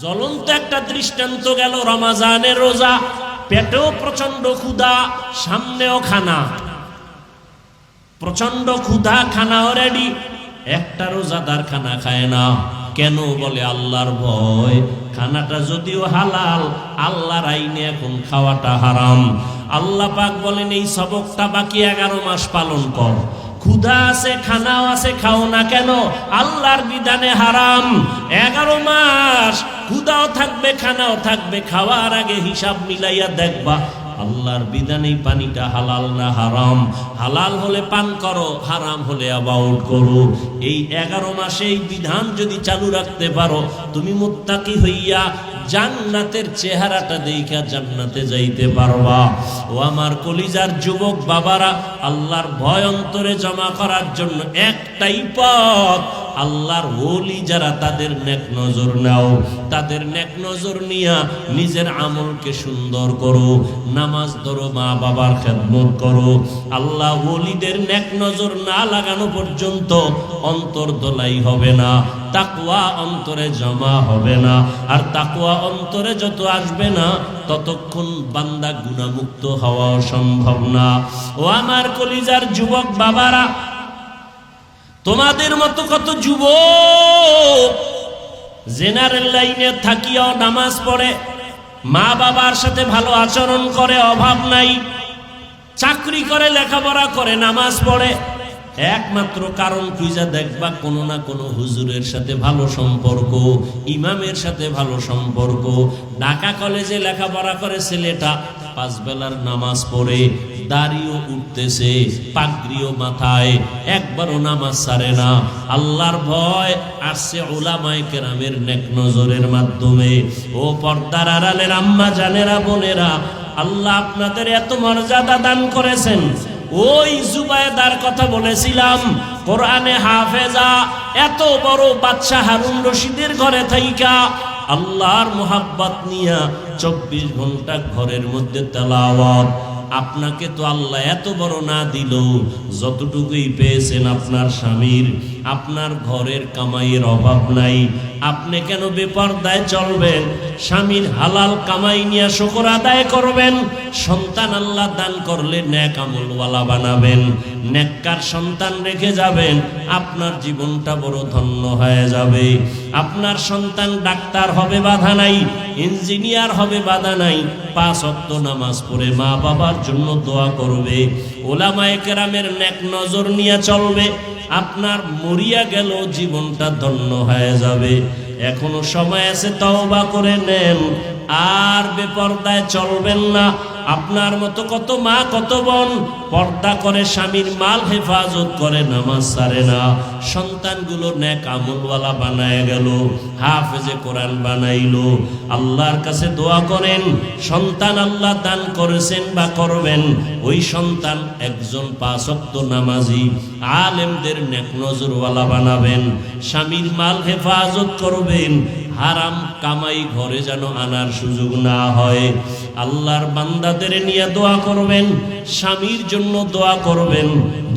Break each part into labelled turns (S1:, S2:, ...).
S1: জ্বলন্ত একটা দৃষ্টান্ত গেল রমজানের রোজা, পেটেও প্রচন্ড ক্ষুধা, সামনেও খানা, প্রচন্ড ক্ষুধা, খানাও রেডি। একটা রোজাদার খানা খায় না কেন? বলে আল্লাহর ভয়। খানাটা যদিও হালাল, আল্লাহর আইনে এখন খাওয়াটা হারাম। আল্লাহ পাক বলেন এই সবকটা বাকি 11 মাস পালন কর। ক্ষুধা আছে, খানাও আছে, খাও না কেন? আল্লাহর বিধানে হারাম। 11 মাস ক্ষুধাও থাকবে, খানাও থাকবে। খাওয়ার আগে হিসাব মিলাইয়া দেখবা আল্লাহর বিধানে পানিটা হালাল না হারাম। হালাল হলে পান করো, হারাম হলে অ্যাবাউট করো। এই 11 মাসে এই বিধান যদি চালু রাখতে পারো, তুমি মুত্তাকি হইয়া জান্নাতের চেহারাটা দেখা জান্নাতে যাইতে পারবা। ও আমার কলিজার যুবক বাবারা, আল্লাহর ভয় অন্তরে জমা করার জন্য একটাই পথ, আল্লাহর ওলি যারা তাদের নেক নজর নাও। তাদের নেক নজর নিয়া নিজের আমলকে সুন্দর করো, নামাজ ধরো, মা বাবার খেদমত করো। আল্লাহ ওলিদের নেক নজর না লাগানো পর্যন্ত অন্তর দোলাই হবে না, তাকওয়া অন্তরে জমা হবে না। আর তাকওয়া অন্তরে যত আসবে না, ততক্ষণ বান্দা গুনাহমুক্ত হওয়া সম্ভব না। ও আমার কলিজার যুবক বাবারা, তোমাদের মতো কত যুবক জেনারেল লাইনে থাকিয়াও নামাজ পড়ে, মা বাবার সাথে ভালো আচরণ করে, অভাব নাই, চাকরি করে, লেখাপড়া করে, নামাজ পড়ে। একমাত্র কারণ খুঁজা দেখবা কোনো না কোনো হুজুরের সাথে ভালো সম্পর্ক, ইমামের সাথে ভালো সম্পর্ক। ঢাকা কলেজে লেখাপড়া করে ছেলেটা, 5 বেলার নামাজ পড়ে, দাড়িও উঠতেছে, পাগড়িও মাথায়, একবারও নামাজ ছাড়ে না। আল্লাহর ভয় আসছে উলামায়ে কেরামের নেক নজরের মাধ্যমে। ও পর্দার আড়ালের আম্মা জানেরা, বোনেরা, আল্লাহ আপনাদের এত মর্যাদা দান করেছেন। ওই জুবায়দার কথা বলেছিলাম, কোরআনে হাফেজা, এত বড় বাদশা হারুন রশিদের ঘরে থাইকা আল্লাহর মোহাব্বত নিয়া 24 ঘন্টা ঘরের মধ্যে তেলাওয়াত। আপনাকে তো আল্লাহ এত বড় না দিল, যতটুকুই পেয়েছেন আপনার স্বামীর, আপনার ঘরের কামাইয়ের অভাব নাই। আপনি কেন বেপরদায় চলবেন? স্বামীর হালাল কামাই নিয়ে শুকর আদায় করবেন। সন্তান আল্লাহ দান করলে নেক আমলওয়ালা বানাবেন, নেককার সন্তান রেখে যাবেন, আপনার জীবনটা বড় ধন্য হয়ে যাবে। আপনার সন্তান ডাক্তার হবে, বাধা নাই, ইঞ্জিনিয়ার হবে, বাধা নাই, 5 ওয়াক্ত নামাজ পড়ে মা বাবার জন্য দোয়া করবে, উলামায়ে কেরামের নেক নজর নিয়ে চলবে। আপনার মরিয়া গেল জীবনটা ধন্য হয়ে যাবে। এখনো সময় আছে, তওবা করে নেন, আর বেপরদায় চলবেন না। আপনার মতো কত মা, কত বোন পর্দা করে, স্বামীর মাল হেফাজত করে, নামাজ ছাড়ে না, সন্তানগুলো নেক আমলওয়ালা বানায় গেল, হাফেজে কোরআন বানাইলো। আল্লাহর কাছে দোয়া করেন, সন্তান আল্লাহ দান করেছেন বা করবেন, ওই সন্তান একজন 5 ওয়াক্ত নামাজি, আলেমদের নেক নজরওয়ালা বানাবেন, স্বামীর মাল হেফাজত করবেন, হারাম কামাই ঘরে যেন আনার সুযোগ না হয়। আল্লাহর বান্দাদের নিয়ে দোয়া করবেন, স্বামীর জন্য দোয়া করবেন।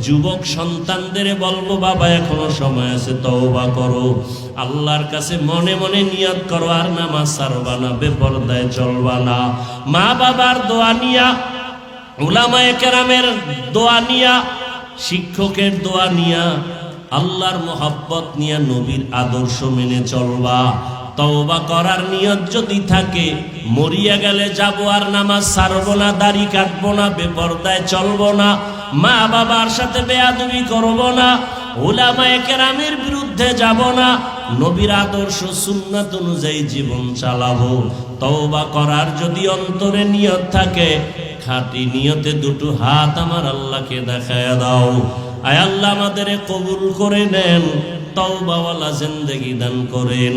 S1: যুবক সন্তানদের বলবো, বাবা এখনো সময় আছে, তওবা করো, আল্লাহর কাছে মনে মনে নিয়ত করো, আর নামাজ ছাড়বা না, বেপরদায় চলবা না। মা বাবার দোয়া নিয়া, উলামায়ে কেরামের দোয়া নিয়া, শিক্ষকের দোয়া নিয়া, আল্লাহর মোহাব্বত নিয়া, নবীর আদর্শ মেনে চলবা। তওবা করার নিয়ত যদি থাকে, মরিয়া গেলে যাবো আর নামাজ ছাড়বো না, দাড়ি কাটবো না, বেপরদায় চলবো না, মা বাবার সাথে বেয়াদবি করবো না, উলামায়ে কেরামের বিরুদ্ধে যাব না, নবীর আদর্শ সুন্নাত অনুযায়ী জীবন চালাবো। তওবা করার যদি অন্তরে নিয়ত থাকে, খাঁটি নিয়তে 2 হাত আমার আল্লাহকে দেখায়া দাও। আয় আল্লাহ আমাদের কবুল করে নেন, তওবাওয়ালা জিন্দেগি দান করেন,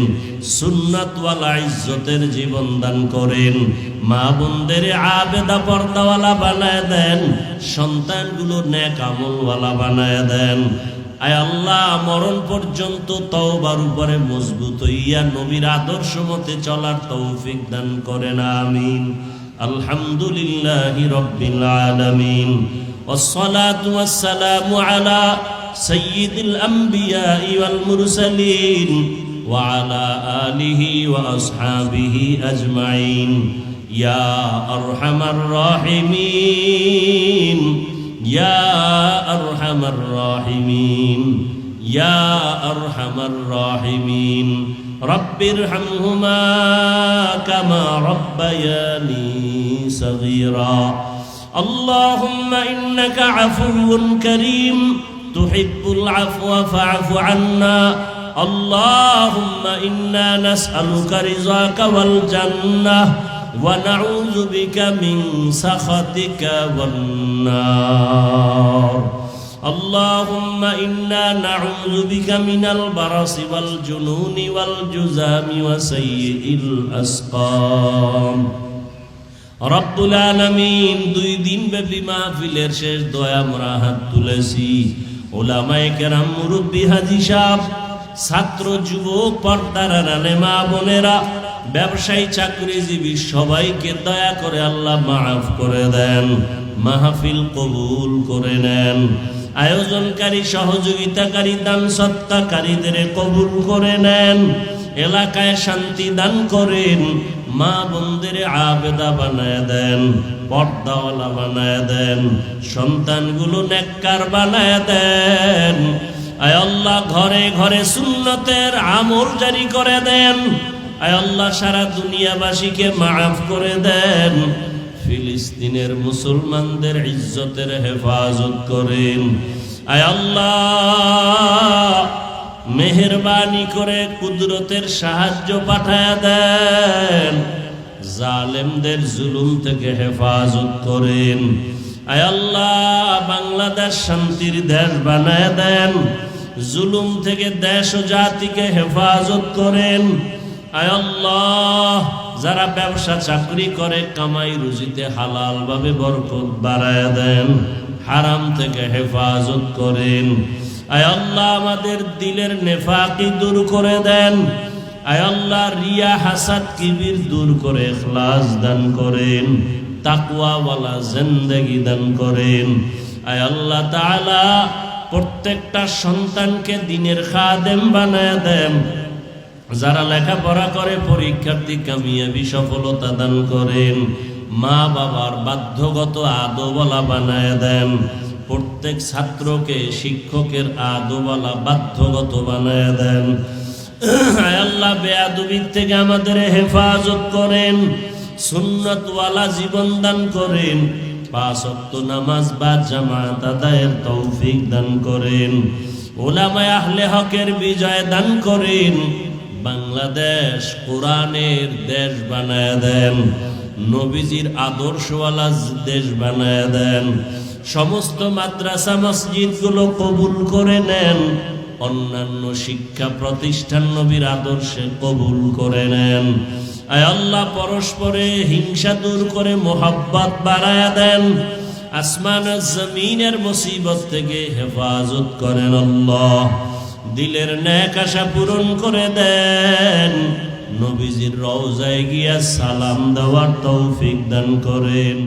S1: সুন্নাতওয়ালা ইজ্জতের জীবন দান করেন, মা বোনদের আবেদা পর্দাওয়ালা বানায় দেন, সন্তানগুলো নেক আমলওয়ালা বানায় দেন। আয় আল্লাহ মরণ পর্যন্ত তওবার উপরে মজবুত হইয়া নবীর আদর্শ মতে চলার তৌফিক দান করেন, আমিন। আলহামদুলিল্লাহি রাব্বিল আলামিন, والصلاة والسلام على سيد الأنبياء والمرسلين وعلى آله وأصحابه أجمعين يا أرحم الراحمين يا أرحم الراحمين يا أرحم الراحمين رب ارحمهما كما ربياني صغيرا اللهم إنك عفو كريم تحب العفو فاعف عنا اللهم إنا نسألك رضاك والجنة ونعوذ بك من سخطك والنار اللهم إنا نعوذ بك من البرص والجنون والجذام وسيء الأسقام রব্বুল আলামিন দুই দিন ব্যাপী মাহফিলের শেষ দোয়া আমরা হাত তুলেছি উলামায়ে কেরাম মুরব্বী হাজী সাহেব ছাত্র যুবক পর্দার আড়ালে মা বোনেরা ব্যবসায়ী চাকরিজীবী সবাইকে দয়া করে আল্লাহ মাফ করে দেন মাহফিল কবুল করে নেন আয়োজনকারী সহযোগিতাকারী দান সৎকারীদের কবুল করে নেন এলাকায় শান্তি দান করেন মা বোনদের আবেদা বানায় দেন পর্দাওয়ালা বানায় দেন সন্তানগুলো নেককার বানায় দেন আয় আল্লাহ ঘরে ঘরে সুন্নতের আমল জারি করে দেন আয় আল্লাহ সারা দুনিয়াবাসীকে মাফ করে দেন ফিলিস্তিনের মুসলমানদের ইজ্জতের হেফাজত করেন আয় আল্লাহ মেহেরবানি করে কুদরতের সাহায্য পাঠায় দেন জালেমদের জুলুম থেকে হেফাজত করেন আয় আল্লাহ বাংলাদেশ শান্তির দেশ বানায় দেন জুলুম থেকে দেশ ও জাতিকে হেফাজত করেন আয় আল্লাহ যারা ব্যবসা চাকরি করে কামাই রুজিতে হালাল ভাবে বরকত বাড়ায় দেন হারাম থেকে হেফাজত করেন আয় আল্লাহ আমাদের দিলের নেফাকি দূর করে দেন আয় আল্লাহ রিয়া হাসাদ কিবির দূর করে ইখলাস দান করেন তাকওয়াওয়ালা জিন্দেগি দান করেন আয় আল্লাহ তাআলা প্রত্যেকটা সন্তানকে দ্বীনের খাদেম বানায় দেন যারা লেখাপড়া করে পরীক্ষার্থী কামিয়াবি সফলতা দান করেন মা বাবার বাধ্যগত আদবওয়ালা বানায় দেন প্রত্যেক ছাত্রকে শিক্ষকের আদবওয়ালা বাধ্যগত বানায় দেন আয় আল্লাহ বেয়াদবির থেকে আমাদের হেফাজত করেন সুন্নতওয়ালা জীবন দান করেন পাঁচ ওয়াক্ত নামাজ বা জামাত আদায়ের তৌফিক দান করেন উলামায়ে আহলে হকের বিজয় দান করেন বাংলাদেশ কোরআনের দেশ বানায় দেন নবীজির আদর্শওয়ালা দেশ বানায় দেন সমস্ত মাদ্রাসা মসজিদগুলো কবুল করে নেন অন্যান্য শিক্ষা প্রতিষ্ঠান নবীর আদর্শে কবুল করে নেন আয় আল্লাহ পরস্পরে হিংসা দূর করে মোহাব্বত বাড়ায়া দেন আসমান ও জমিনের মুসিবত থেকে হেফাজত করেন আল্লাহ দিলের নেক আশা পূরণ করে দেন নবীজির রওজায় গিয়া সালাম দেওয়ার তৌফিক দান করেন।